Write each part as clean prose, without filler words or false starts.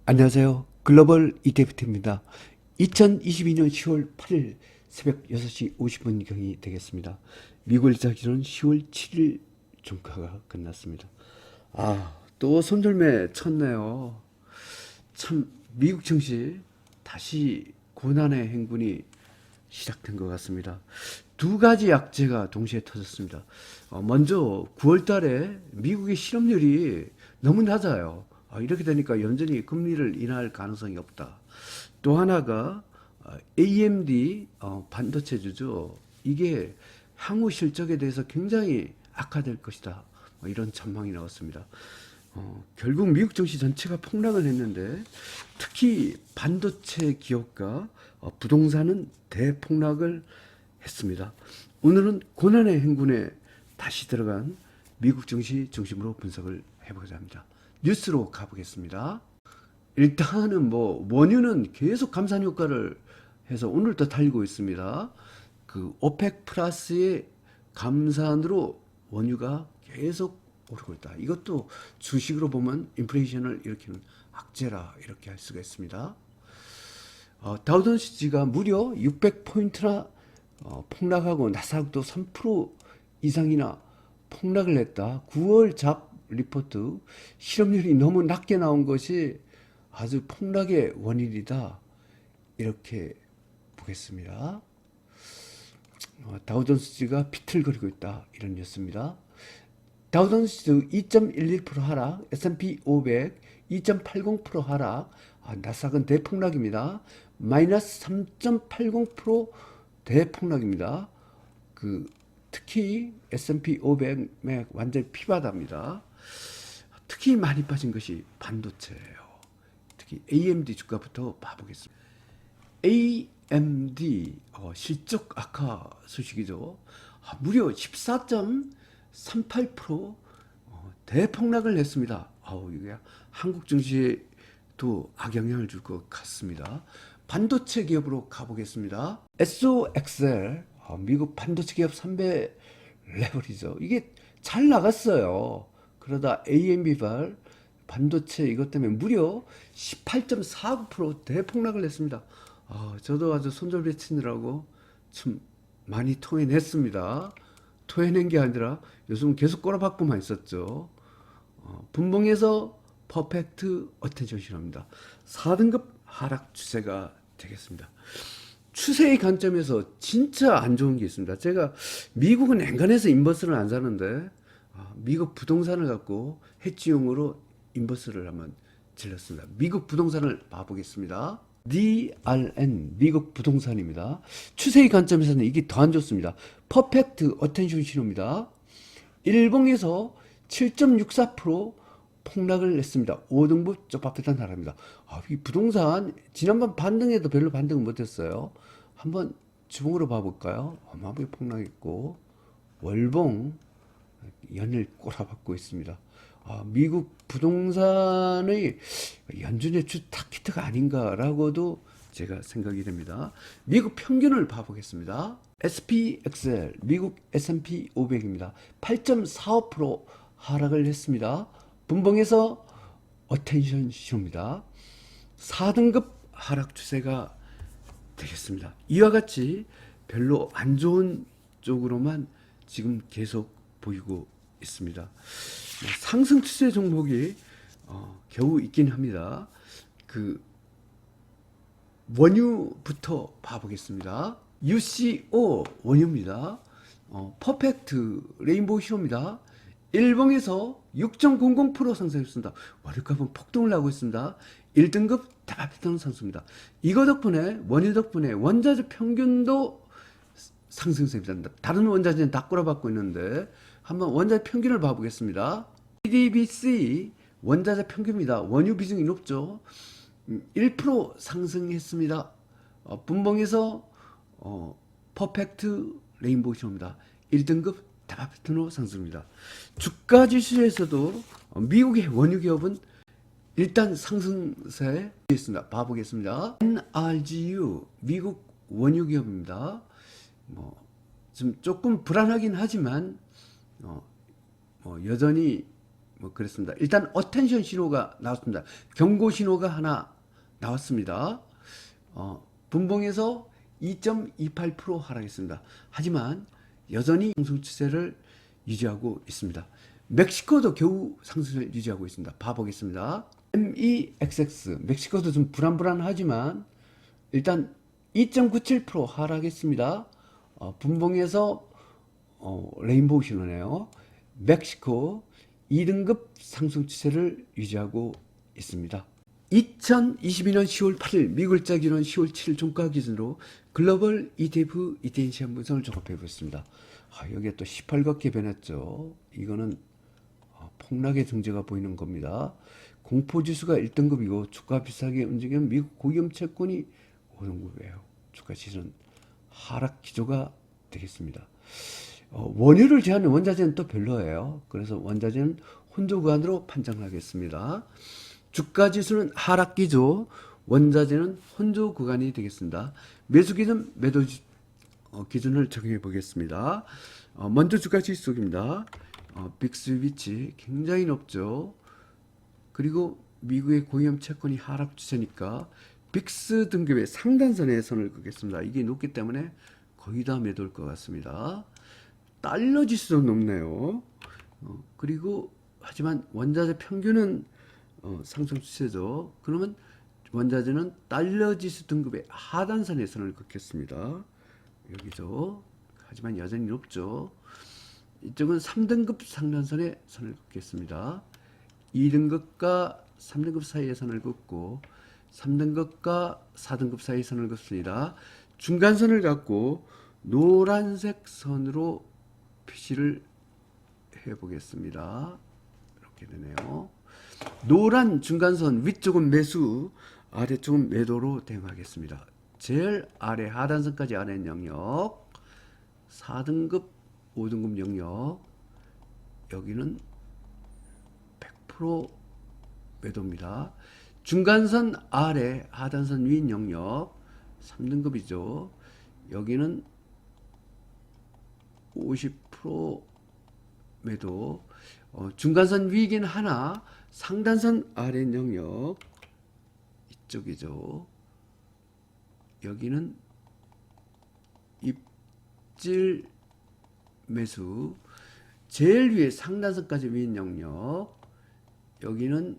안녕하세요. 글로벌 ETF입니다. 2022년 10월 8일 새벽 6시 50분경이 되겠습니다. 미국 일자기는 10월 7일 종가가 끝났습니다. 또 손절매 쳤네요. 참, 미국 증시 다시 고난의 행군이 시작된 것 같습니다. 두 가지 약재가 동시에 터졌습니다. 먼저 9월 달에 미국의 실업률이 너무 낮아요. 이렇게 되니까 여전히 금리를 인하할 가능성이 없다. 또 하나가 AMD 반도체주죠. 이게 향후 실적에 대해서 굉장히 악화될 것이다. 이런 전망이 나왔습니다. 결국 미국 증시 전체가 폭락을 했는데 특히 반도체 기업과 부동산은 대폭락을 했습니다. 오늘은 고난의 행군에 다시 들어간 미국 증시 중심으로 분석을 해보고자 합니다. 뉴스로 가보겠습니다. 일단은 원유는 계속 감산 효과를 해서 오늘도 달리고 있습니다. 그 오펙 플러스의 감산으로 원유가 계속 오르고 있다. 이것도 주식으로 보면 인플레이션을 일으키는 악재라 이렇게 할 수가 있습니다. 다우존스지가 무려 600포인트나 폭락하고 나스닥도 3% 이상이나 폭락을 했다. 9월 잡 리포트 실업률이 너무 낮게 나온 것이 아주 폭락의 원인이다. 이렇게 보겠습니다. 다우존스지가 비틀거리고 있다. 이런 뉴스입니다. 다우존스 2.11% 하락, S&P 500 2.80% 하락, 나스닥은 대폭락입니다. 마이너스 3.80% 대폭락입니다. 특히 S&P 500에 완전히 피바다입니다. 특히 많이 빠진 것이 반도체예요. 특히 AMD 주가부터 봐보겠습니다. AMD 실적 악화 소식이죠. 무려 14.38% 대폭락을 했습니다. 이게 한국 증시에도 악영향을 줄 것 같습니다. 반도체 기업으로 가보겠습니다. SOXL 미국 반도체 기업 3배 레버리죠. 이게 잘 나갔어요. 그러다 AMB발 반도체 이것 때문에 무려 18.49% 대폭락을 했습니다. 저도 아주 손절배 치느라고 참 많이 토해냈습니다. 토해낸 게 아니라 요즘 계속 꼬라박고만 있었죠. 분봉에서 퍼펙트 어텐션 실험입니다. 4등급 하락 추세가 되겠습니다. 추세의 관점에서 진짜 안 좋은 게 있습니다. 제가 미국은 엔간해서 인버스를 안 사는데 미국 부동산을 갖고 해지용으로 인버스를 한번 질렀습니다. 미국 부동산을 봐보겠습니다. DRN 미국 부동산입니다. 추세의 관점에서는 이게 더 안 좋습니다. 퍼펙트 어텐션 신호입니다. 일봉에서 7.64% 폭락을 했습니다. 5등급 쪽박했던 나라입니다. 이 부동산 지난번 반등에도 별로 반등을 못했어요. 한번 주봉으로 봐볼까요? 어마어마하게 폭락했고 월봉 연일 꼬라박고 있습니다. 미국 부동산의 연준의 주 타깃가 아닌가라고도 제가 생각이 됩니다. 미국 평균을 봐보겠습니다. SPXL 미국 S&P 500입니다. 8.45% 하락을 했습니다. 분봉에서 어텐션 신호입니다. 4등급 하락 추세가 되겠습니다. 이와 같이 별로 안 좋은 쪽으로만 지금 계속 보이고 있습니다. 상승 추세 종목이 겨우 있긴 합니다. 원유부터 봐보겠습니다. UCO 원유입니다. 퍼펙트 레인보우 신호입니다. 일봉에서 6.00% 상승했습니다. 월요값은 폭등을 하고 있습니다. 1등급 다바피터는 상승입니다. 이거 덕분에 원유 덕분에 원자재 평균도 상승세입니다. 다른 원자재는 다 꼬라박고 있는데 한번 원자재 평균을 봐보겠습니다. PDBC 원자재 평균입니다. 원유 비중이 높죠. 1% 상승했습니다. 분봉에서 퍼펙트 레인보우 신호입니다. 1등급 다바피터노 상승입니다. 주가 지수에서도 미국의 원유 기업은 일단 상승세에 있습니다. 봐보겠습니다. NRGU 미국 원유 기업입니다. 좀 조금 불안하긴 하지만 여전히 뭐 그랬습니다. 일단 어텐션 신호가 나왔습니다. 경고 신호가 하나 나왔습니다. 분봉에서 2.28% 하락했습니다. 하지만 여전히 상승 추세를 유지하고 있습니다. 멕시코도 겨우 상승을 유지하고 있습니다. 봐보겠습니다. MEXX 멕시코도 좀 불안불안하지만 일단 2.97% 하락했습니다. 분봉에서 레인보우 신호네요. 멕시코 2등급 상승 추세를 유지하고 있습니다. 2022년 10월 8일 미글자 기준 10월 7일 종가 기준으로 글로벌 ETF ETN 시장 분석을 종합해 보겠습니다. 여기에 또 18개 변했죠. 이거는 폭락의 증제가 보이는 겁니다. 공포지수가 1등급이고 주가 비싸게 움직이면 미국 고위험 채권이 5등급이에요. 주가 시선 하락 기조가 되겠습니다. 원유를 제한한 원자재는 또 별로예요. 그래서 원자재는 혼조 구간으로 판정하겠습니다. 주가 지수는 하락 기조, 원자재는 혼조 구간이 되겠습니다. 매수 기준, 매도 기준을 적용해 보겠습니다. 먼저 주가 지수입니다. 빅스 위치 굉장히 높죠. 그리고 미국의 고위험 채권이 하락 추세니까 빅스 등급의 상단선에 선을 긋겠습니다. 이게 높기 때문에 거의 다 매도일 것 같습니다. 달러 지수도 높네요. 그리고 하지만 원자재 평균은 상승 추세죠. 그러면 원자재는 달러 지수 등급의 하단선에 선을 긋겠습니다. 여기죠. 하지만 여전히 높죠. 이쪽은 3등급 상단선에 선을 긋겠습니다. 2등급과 3등급 사이에 선을 긋고 3등급과 4등급 사이에 선을 긋습니다. 중간선을 갖고 노란색 선으로 표시를 해보겠습니다. 이렇게 되네요. 노란 중간선 위쪽은 매수, 아래쪽은 매도로 대응하겠습니다. 제일 아래 하단선까지 아래 영역 4등급 5등급 영역 여기는 100% 매도입니다. 중간선 아래 하단선 위 영역 3등급이죠. 여기는 50% 매도. 중간선 위긴 하나 상단선 아래 영역 이쪽이죠. 여기는 입질 매수. 제일 위에 상단선까지 위 영역 여기는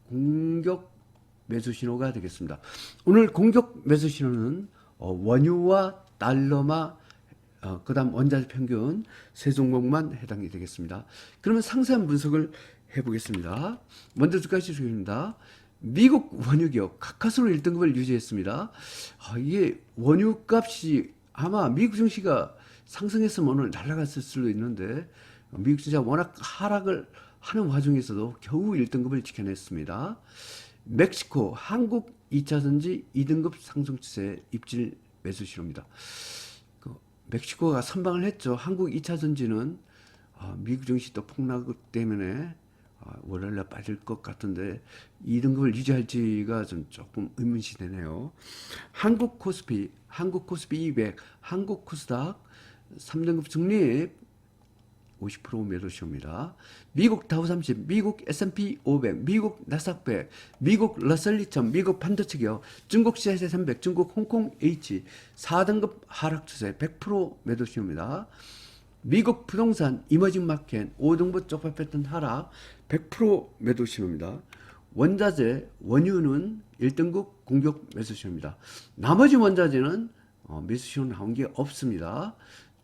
공격 매수 신호가 되겠습니다. 오늘 공격 매수 신호는 원유와 달러마 그 다음 원자재 평균 세 종목만 해당이 되겠습니다. 그러면 상세한 분석을 해보겠습니다. 먼저 주가 지수입니다. 미국 원유기업 가카스로 1등급을 유지했습니다. 이게 원유 값이 아마 미국 증시가 상승했으면 오늘 날아갔을 수도 있는데 미국 증시가 워낙 하락을 하는 와중에서도 겨우 1등급을 지켜냈습니다. 멕시코 한국 2차전지 2등급 상승 추세 입질 매수 신호입니다. 멕시코가 선방을 했죠. 한국 2차전지는 미국 증시 또 폭락 때문에 월요일날 빠질 것 같은데 2등급을 유지할지가 좀 조금 의문시 되네요. 한국 코스피 200, 한국 코스닥 3등급 중립 50% 매도시옵니다. 미국 다우30, 미국 S&P 500, 미국 나스닥 100, 미국 러셀 2000, 미국 반도체 기업, 중국 CSI 300, 중국 홍콩 H 4등급 하락 추세 100% 매도시옵니다. 미국 부동산 이머징 마켓 5등급 쪽발 패턴 하락 100% 매도시옵니다. 원자재 원유는 1등급 공격 매수시옵니다. 나머지 원자재는 매수시효 나온 게 없습니다.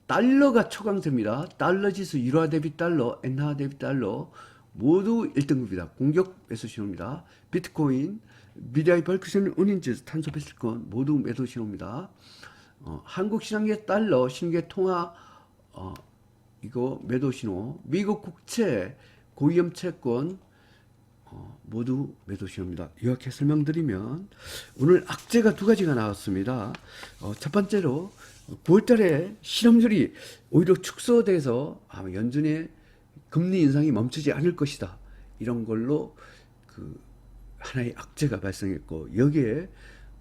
달러가 초강세입니다. 달러 지수 유화 대비 달러, 엔화 대비 달러 모두 1등급이다. 공격 매수 신호입니다. 비트코인, 미래의 벌크션 운임지수, 탄소 배출권 모두 매도 신호입니다. 한국 시장의 달러, 신계 통화 이거 매도 신호. 미국 국채, 고위험 채권 모두 매도 신호입니다. 이렇게 설명드리면 오늘 악재가 두 가지가 나왔습니다. 첫 번째로 9월달에 실업률이 오히려 축소돼서 아마 연준의 금리 인상이 멈추지 않을 것이다. 이런 걸로 하나의 악재가 발생했고 여기에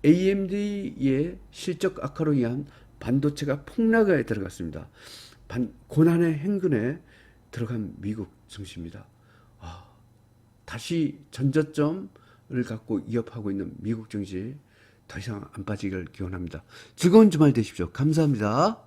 AMD의 실적 악화로 인한 반도체가 폭락에 들어갔습니다. 고난의 행군에 들어간 미국 증시입니다. 다시 전저점을 갖고 이어하고 있는 미국 증시 더 이상 안 빠지길 기원합니다. 즐거운 주말 되십시오. 감사합니다.